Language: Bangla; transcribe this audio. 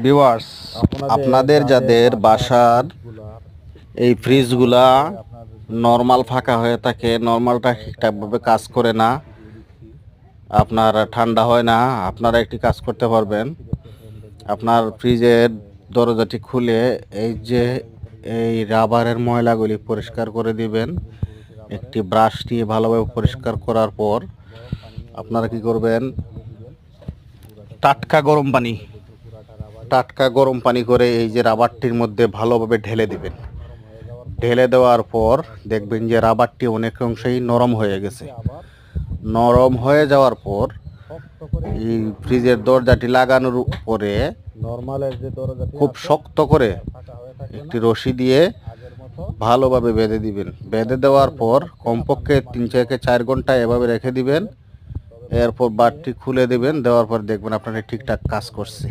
ভিউয়ার্স, আপনাদের যাদের বাসার এই ফ্রিজগুলা নর্মাল ফাঁকা হয়ে থাকে, নর্মালটা ঠিকঠাকভাবে কাজ করে না, আপনার ঠান্ডা হয় না, আপনারা একটি কাজ করতে পারবেন। আপনার ফ্রিজের দরজাটি খুলে এই রাবারের ময়লাগুলি পরিষ্কার করে দিবেন। একটি ব্রাশ দিয়ে ভালোভাবে পরিষ্কার করার পর আপনারা কি করবেন, টাটকা গরম পানি করে এই যে রাবারটির মধ্যে ভালোভাবে ঢেলে দিবেন। ঢেলে দেওয়ার পর দেখবেন যে রাবারটি অনেক অংশেই নরম হয়ে গেছে। নরম হয়ে যাওয়ার পর এই ফ্রিজের দরজাটি লাগানোর উপরে খুব শক্ত করে একটি রশি দিয়ে ভালোভাবে বেঁধে দিবেন। বেঁধে দেওয়ার পর কমপক্ষে 3 থেকে 4 ঘন্টা এভাবে রেখে দিবেন। এরপর বারটি খুলে দিবেন। দেওয়ার পর দেখবেন আপনার ঠিকঠাক কাজ করছে।